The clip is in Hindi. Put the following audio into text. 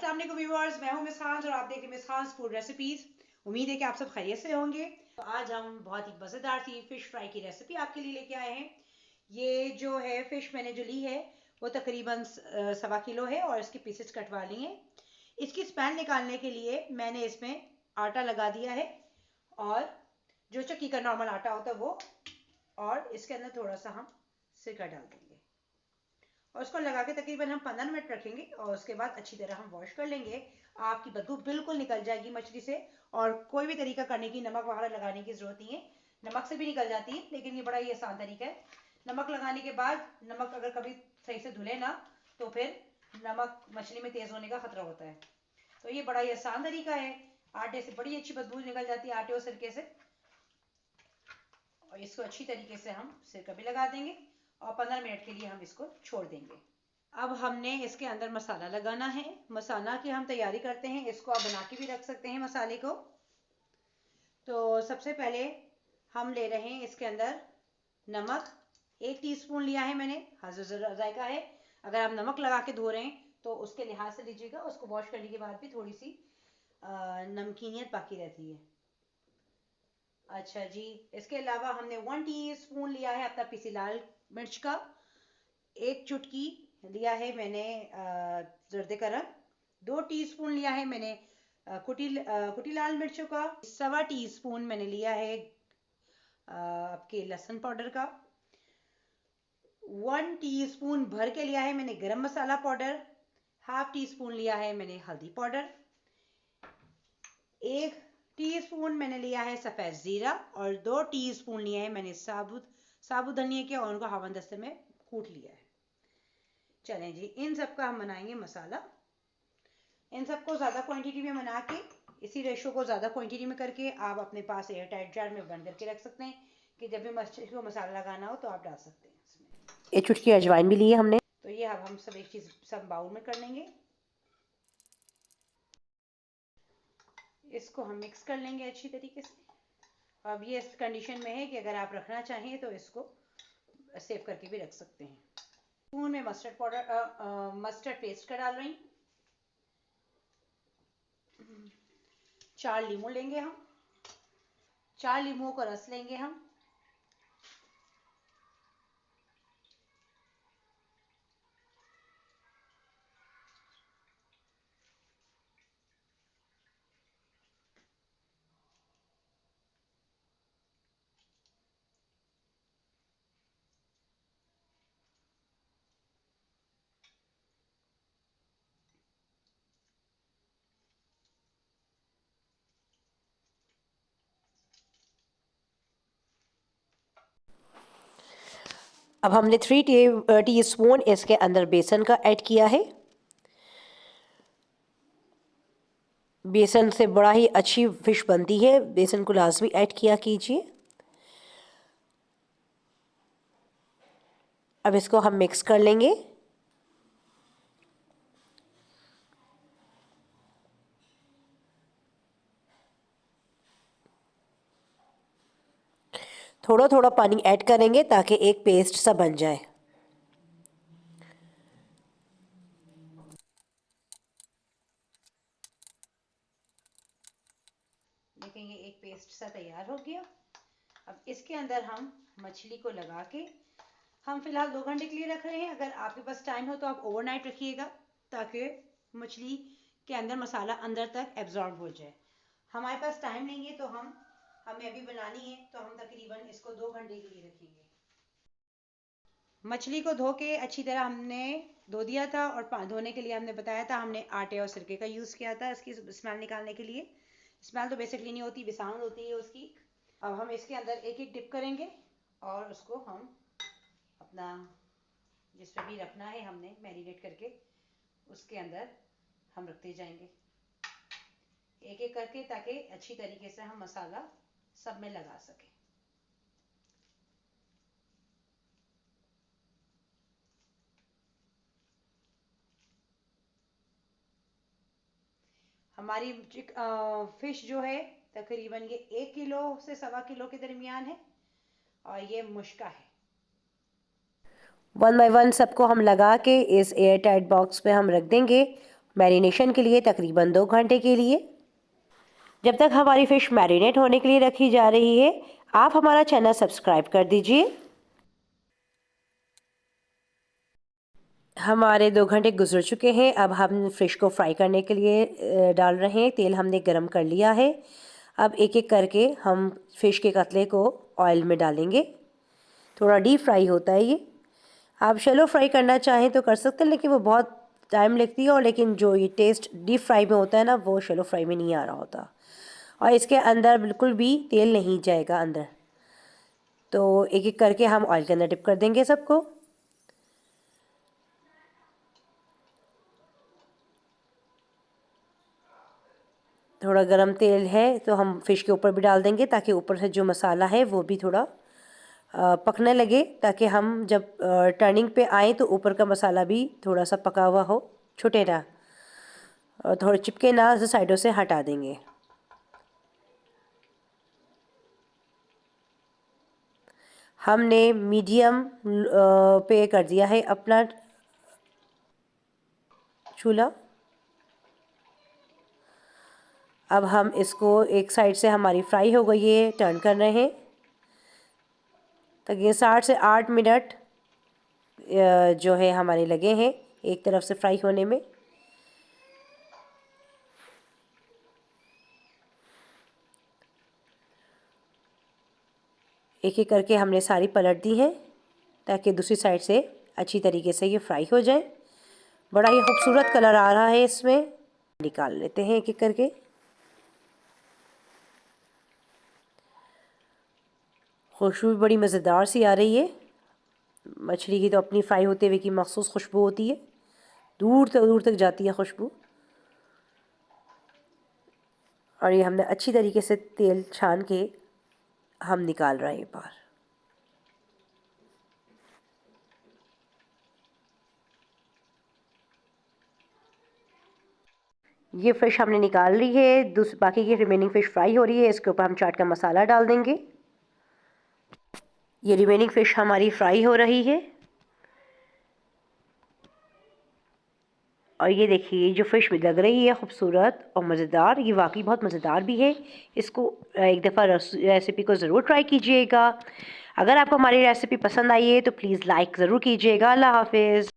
अस्सलाम वालेकुम व्यूअर्स, मैं हूं मिस खान और आप देख रहे हैं मिस खान फूड रेसिपीज। उम्मीद है कि आप सब खैरियत से होंगे। तो आज हम बहुत ही मज़ेदार सी फिश फ्राई की रेसिपी आपके लिए लेके आए हैं। ये जो है फिश मैंने जो ली है वो तकरीबन 1.25 किलो है और इसके पीसेस कटवा लिए हैं। इसकी स्मेल निकालने के लिए मैंने इसमें आटा लगा दिया है और जो चक्की का नॉर्मल आटा होता है वो, और इसके अंदर थोड़ा सा हम सिरका डाल देंगे और उसको लगा के तकरीबन हम 15 मिनट रखेंगे और उसके बाद अच्छी तरह हम वॉश कर लेंगे। आपकी बदबू बिल्कुल निकल जाएगी मछली से और कोई भी तरीका करने की, नमक वगैरह लगाने की जरूरत नहीं है। नमक से भी निकल जाती है लेकिन ये बड़ा ही आसान तरीका है। नमक लगाने के बाद नमक अगर कभी सही से धुले ना तो फिर नमक मछली में तेज होने का खतरा होता है। तो ये बड़ा ही आसान तरीका है। आटे से बड़ी अच्छी बदबू निकल जाती है, आटे और सिरके से। और इसको अच्छी तरीके से हम सिरका भी लगा देंगे और 15 मिनट के लिए हम इसको छोड़ देंगे। अब हमने इसके अंदर मसाला लगाना है। मसाला की हम तैयारी करते हैं, इसको आप बना के भी रख सकते हैं मसाले को। तो सबसे पहले हम ले रहे हैं इसके अंदर नमक। 1 टीस्पून लिया है मैंने, हाज़िर जायका है। अगर आप नमक लगा के धो रहे हैं तो उसके लिहाज से लीजिएगा, उसको वॉश करने के बाद भी थोड़ी सी नमकीनियत बाकी रहती है। अच्छा जी, इसके अलावा हमने 1 टीस्पून लिया है अपना पिसी लाल मिर्च का। 1 चुटकी लिया है मैंने जर्दे का रंग। 2 टीस्पून लिया है मैंने कुटी लाल मिर्चों का। 1.25 टीस्पून मैंने लिया है आपके लहसुन पाउडर का। 1 टीस्पून भर के लिया है मैंने गरम मसाला पाउडर। हाफ टी स्पून लिया है मैंने हल्दी पाउडर। 1 टीस्पून मैंने लिया है सफ़ेद ज़ीरा और 2 टीस्पून लिया है मैंने साबुत धनिया के और उनको हवन दस्ते में कूट लिया है। चलें जी, इन सब का हम बनाएंगे मसाला। इन सबको ज़्यादा क्वांटिटी में बना के, इसी रेशो को ज़्यादा क्वांटिटी में करके आप अपने पास एयर टाइट जार में बंद करके रख सकते हैं कि जब भी मछली को मसाला लगाना हो तो आप डाल सकते हैं इसमें। 1 चुटकी अजवाइन भी ली है हमने। तो ये अब हम सब एक चीज़ सब बाउल में कर लेंगे। इसको हम मिक्स कर लेंगे अच्छी तरीके से। अब ये इस कंडीशन में है कि अगर आप रखना चाहें तो इसको सेव करके भी रख सकते हैं। स्पून में मस्टर्ड पाउडर, मस्टर्ड पेस्ट का डाल रही। 4 लीमू लेंगे हम, 4 लीमुओं का रस लेंगे हम। अब हमने 3 टीस्पून इसके अंदर बेसन का ऐड किया है। बेसन से बड़ा ही अच्छी फिश बनती है, बेसन को लाजमी ऐड किया कीजिए। अब इसको हम मिक्स कर लेंगे। थोड़ा थोड़ा पानी ऐड करेंगे ताकि एक पेस्ट सा बन जाए। देखें ये एक पेस्ट सा तैयार हो गया। अब इसके अंदर हम मछली को लगा के, हम फिलहाल 2 घंटे के लिए रख रहे हैं। अगर आपके पास टाइम हो तो आप ओवरनाइट रखिएगा ताकि मछली के अंदर मसाला अंदर तक एब्जॉर्ब हो जाए। हमारे पास टाइम नहीं है तो हमें अभी बनानी है तो हम तकरीबन इसको 2 घंटे के लिए रखेंगे। मछली को धो के अच्छी तरह हमने धो दिया था और धोने के लिए हमने बताया था हमने आटे और सिरके का यूज़ किया था इसकी स्मेल निकालने के लिए। स्मेल तो बेसिकली नहीं होती, बिसाउंड होती है उसकी। अब हम इसके अंदर एक एक डिप करेंगे और उसको हम अपना जिस पे भी रखना है हमने मैरिनेट करके उसके अंदर हम रखते जाएंगे एक एक करके, ताकि अच्छी तरीके से हम मसाला सब में लगा सकें। हमारी फिश जो है तकरीबन ये 1 किलो से 1.25 किलो के दरमियान है और ये मुश्का है। 1 बाय 1 सबको हम लगा के इस एयर टाइट बॉक्स में हम रख देंगे मैरिनेशन के लिए तकरीबन 2 घंटे के लिए। जब तक हमारी फ़िश मैरिनेट होने के लिए रखी जा रही है, आप हमारा चैनल सब्सक्राइब कर दीजिए। हमारे 2 घंटे गुजर चुके हैं। अब हम फ़िश को फ्राई करने के लिए डाल रहे हैं। तेल हमने गरम कर लिया है। अब एक एक करके हम फ़िश के कतले को ऑयल में डालेंगे। थोड़ा डीप फ्राई होता है ये। आप शैलो फ्राई करना चाहें तो कर सकते हैं, लेकिन वो बहुत टाइम लगती है, और लेकिन जो ये टेस्ट डीप फ्राई में होता है ना, वो शैलो फ्राई में नहीं आ रहा होता। और इसके अंदर बिल्कुल भी तेल नहीं जाएगा अंदर। तो एक एक करके हम ऑयल के अंदर डिप कर देंगे सबको। थोड़ा गरम तेल है तो हम फ़िश के ऊपर भी डाल देंगे, ताकि ऊपर से जो मसाला है वो भी थोड़ा पकने लगे, ताकि हम जब टर्निंग पे आए तो ऊपर का मसाला भी थोड़ा सा पका हुआ हो, छूटे ना और थोड़े चिपके ना, तो साइडों से हटा देंगे। हमने मीडियम पे कर दिया है अपना चूल्हा। अब हम इसको एक साइड से हमारी फ्राई हो गई है, टर्न कर रहे हैं। तक ये 7 से 8 मिनट जो है हमारे लगे हैं एक तरफ से फ्राई होने में। एक एक करके हमने सारी पलट दी है, ताकि दूसरी साइड से अच्छी तरीके से ये फ्राई हो जाए। बड़ा ही खूबसूरत कलर आ रहा है इसमें। निकाल लेते हैं एक एक करके। खुशबू बड़ी मज़ेदार सी आ रही है। मछली की तो अपनी फ्राई होते हुए की मखसूस खुशबू होती है, दूर तक जाती है खुशबू। और ये हमने अच्छी तरीके से तेल छान के हम निकाल रहे हैं बाहर। ये फ़िश हमने निकाल ली है। बाकी की रिमेनिंग फ़िश फ्राई हो रही है। इसके ऊपर हम चाट का मसाला डाल देंगे। ये रिमेनिंग फ़िश हमारी फ्राई हो रही है। और ये देखिए जो फ़िश लग रही है खूबसूरत और मज़ेदार, ये वाकई बहुत मज़ेदार भी है। इसको एक दफ़ा रेसिपी को ज़रूर ट्राई कीजिएगा। अगर आपको हमारी रेसिपी पसंद आई है तो प्लीज़ लाइक ज़रूर कीजिएगा। अल्लाह हाफ़िज़।